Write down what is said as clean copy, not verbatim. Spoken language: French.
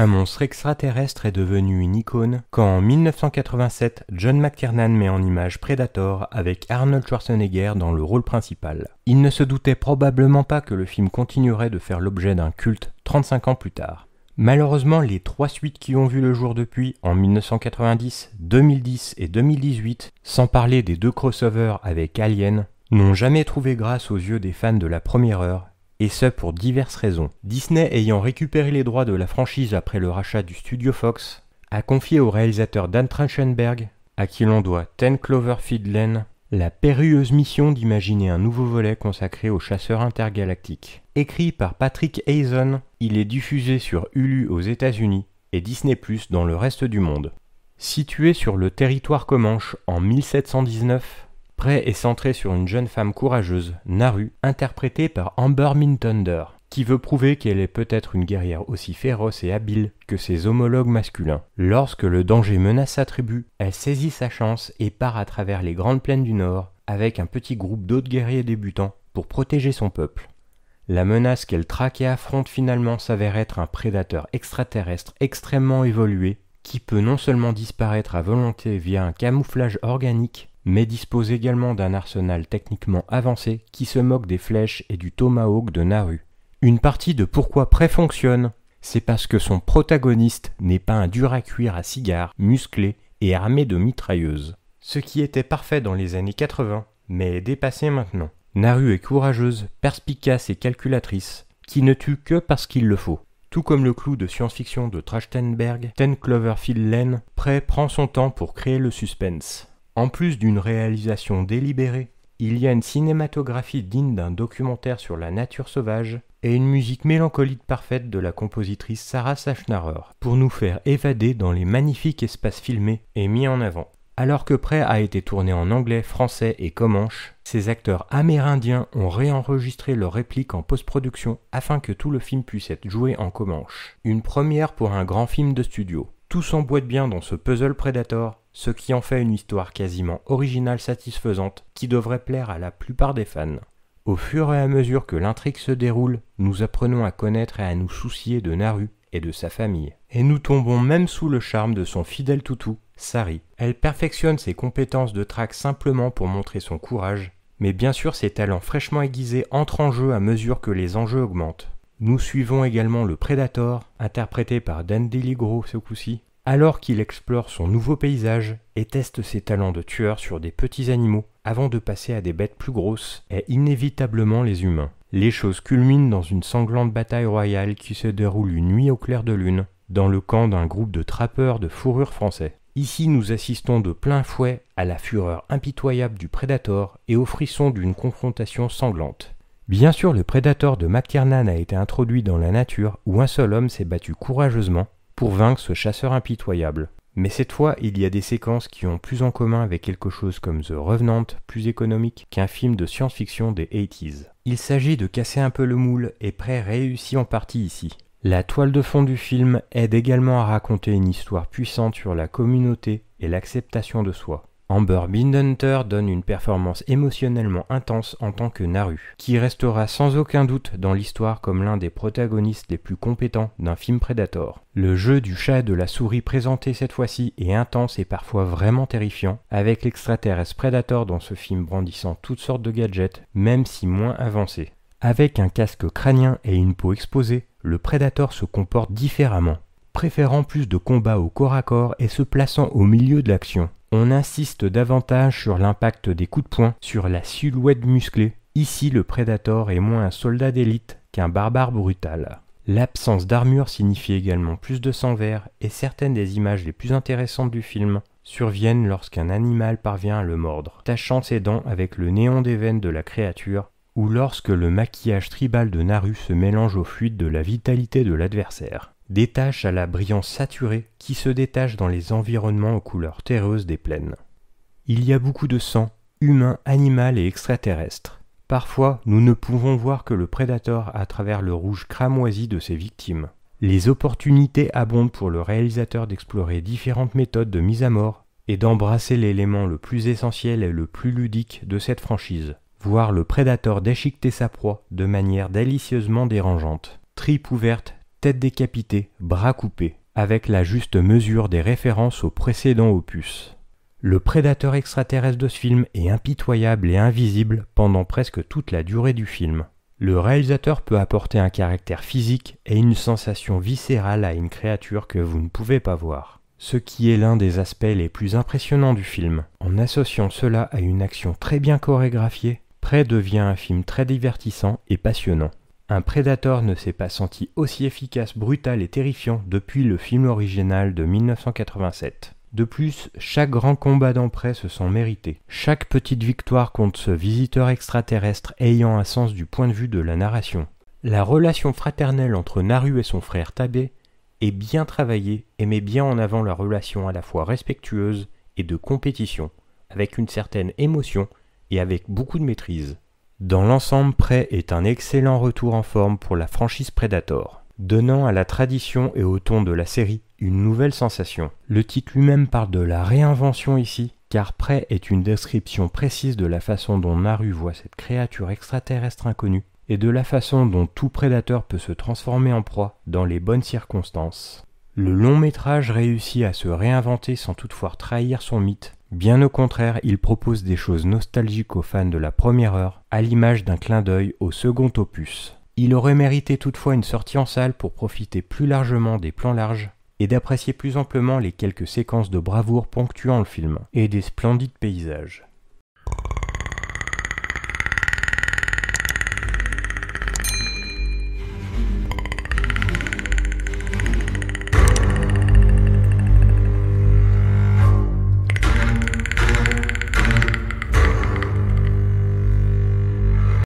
Un monstre extraterrestre est devenu une icône quand en 1987, John McTiernan met en image Predator avec Arnold Schwarzenegger dans le rôle principal. Il ne se doutait probablement pas que le film continuerait de faire l'objet d'un culte 35 ans plus tard. Malheureusement, les 3 suites qui ont vu le jour depuis, en 1990, 2010 et 2018, sans parler des 2 crossovers avec Alien, n'ont jamais trouvé grâce aux yeux des fans de la première heure, et ce pour diverses raisons. Disney, ayant récupéré les droits de la franchise après le rachat du studio Fox, a confié au réalisateur Dan Trachtenberg, à qui l'on doit 10 Cloverfield Lane, la périlleuse mission d'imaginer un nouveau volet consacré aux chasseurs intergalactiques. Écrit par Patrick Hazen, il est diffusé sur Hulu aux États-Unis et Disney+ dans le reste du monde. Situé sur le territoire comanche en 1719, Prey est centré sur une jeune femme courageuse, Naru, interprétée par Amber Midthunder, qui veut prouver qu'elle est peut-être une guerrière aussi féroce et habile que ses homologues masculins. Lorsque le danger menace sa tribu, elle saisit sa chance et part à travers les grandes plaines du Nord avec un petit groupe d'autres guerriers débutants pour protéger son peuple. La menace qu'elle traque et affronte finalement s'avère être un prédateur extraterrestre extrêmement évolué qui peut non seulement disparaître à volonté via un camouflage organique, mais dispose également d'un arsenal techniquement avancé qui se moque des flèches et du tomahawk de Naru. Une partie de pourquoi Prey fonctionne, c'est parce que son protagoniste n'est pas un dur à cuire à cigare, musclé et armé de mitrailleuses. Ce qui était parfait dans les années 80, mais est dépassé maintenant. Naru est courageuse, perspicace et calculatrice, qui ne tue que parce qu'il le faut. Tout comme le clou de science-fiction de Trachtenberg, 10 Cloverfield Lane, Prey prend son temps pour créer le suspense. En plus d'une réalisation délibérée, il y a une cinématographie digne d'un documentaire sur la nature sauvage et une musique mélancolique parfaite de la compositrice Sarah Sachnarer pour nous faire évader dans les magnifiques espaces filmés et mis en avant. Alors que Prey a été tourné en anglais, français et comanche, ces acteurs amérindiens ont réenregistré leurs répliques en post-production afin que tout le film puisse être joué en comanche. Une première pour un grand film de studio. Tout s'emboîte bien dans ce puzzle Predator, ce qui en fait une histoire quasiment originale satisfaisante qui devrait plaire à la plupart des fans. Au fur et à mesure que l'intrigue se déroule, nous apprenons à connaître et à nous soucier de Naru et de sa famille. Et nous tombons même sous le charme de son fidèle toutou, Sari. Elle perfectionne ses compétences de traque simplement pour montrer son courage, mais bien sûr ses talents fraîchement aiguisés entrent en jeu à mesure que les enjeux augmentent. Nous suivons également le Predator, interprété par Dan DeLigro ce coup-ci, alors qu'il explore son nouveau paysage et teste ses talents de tueur sur des petits animaux avant de passer à des bêtes plus grosses et inévitablement les humains. Les choses culminent dans une sanglante bataille royale qui se déroule une nuit au clair de lune dans le camp d'un groupe de trappeurs de fourrure français. Ici, nous assistons de plein fouet à la fureur impitoyable du Predator et au frisson d'une confrontation sanglante. Bien sûr, le Predator de McTiernan a été introduit dans la nature où un seul homme s'est battu courageusement pour vaincre ce chasseur impitoyable. Mais cette fois, il y a des séquences qui ont plus en commun avec quelque chose comme The Revenant, plus économique qu'un film de science-fiction des 80s. Il s'agit de casser un peu le moule et Prey réussit en partie ici. La toile de fond du film aide également à raconter une histoire puissante sur la communauté et l'acceptation de soi. Amber Midthunder donne une performance émotionnellement intense en tant que Naru, qui restera sans aucun doute dans l'histoire comme l'un des protagonistes les plus compétents d'un film Predator. Le jeu du chat et de la souris présenté cette fois-ci est intense et parfois vraiment terrifiant, avec l'extraterrestre Predator dans ce film brandissant toutes sortes de gadgets, même si moins avancés. Avec un casque crânien et une peau exposée, le Predator se comporte différemment, préférant plus de combats au corps à corps et se plaçant au milieu de l'action. On insiste davantage sur l'impact des coups de poing, sur la silhouette musclée. Ici, le Predator est moins un soldat d'élite qu'un barbare brutal. L'absence d'armure signifie également plus de sang vert et certaines des images les plus intéressantes du film surviennent lorsqu'un animal parvient à le mordre, tachant ses dents avec le néon des veines de la créature, ou lorsque le maquillage tribal de Naru se mélange au fluide de la vitalité de l'adversaire. Des taches à la brillance saturée qui se détachent dans les environnements aux couleurs terreuses des plaines. Il y a beaucoup de sang, humain, animal et extraterrestre. Parfois, nous ne pouvons voir que le Predator à travers le rouge cramoisi de ses victimes. Les opportunités abondent pour le réalisateur d'explorer différentes méthodes de mise à mort et d'embrasser l'élément le plus essentiel et le plus ludique de cette franchise. Voir le Predator déchiqueter sa proie de manière délicieusement dérangeante. Tripes ouvertes, tête décapitée, bras coupés, avec la juste mesure des références au précédent opus. Le prédateur extraterrestre de ce film est impitoyable et invisible pendant presque toute la durée du film. Le réalisateur peut apporter un caractère physique et une sensation viscérale à une créature que vous ne pouvez pas voir. Ce qui est l'un des aspects les plus impressionnants du film. En associant cela à une action très bien chorégraphiée, Prey devient un film très divertissant et passionnant. Un Predator ne s'est pas senti aussi efficace, brutal et terrifiant depuis le film original de 1987. De plus, chaque grand combat dans Prey se sent mérité. Chaque petite victoire contre ce visiteur extraterrestre ayant un sens du point de vue de la narration. La relation fraternelle entre Naru et son frère Tabé est bien travaillée et met bien en avant la relation à la fois respectueuse et de compétition, avec une certaine émotion et avec beaucoup de maîtrise. Dans l'ensemble, Prey est un excellent retour en forme pour la franchise Predator, donnant à la tradition et au ton de la série une nouvelle sensation. Le titre lui-même parle de la réinvention ici, car Prey est une description précise de la façon dont Naru voit cette créature extraterrestre inconnue, et de la façon dont tout prédateur peut se transformer en proie dans les bonnes circonstances. Le long métrage réussit à se réinventer sans toutefois trahir son mythe. Bien au contraire, il propose des choses nostalgiques aux fans de la première heure, à l'image d'un clin d'œil au second opus. Il aurait mérité toutefois une sortie en salle pour profiter plus largement des plans larges et d'apprécier plus amplement les quelques séquences de bravoure ponctuant le film, et des splendides paysages.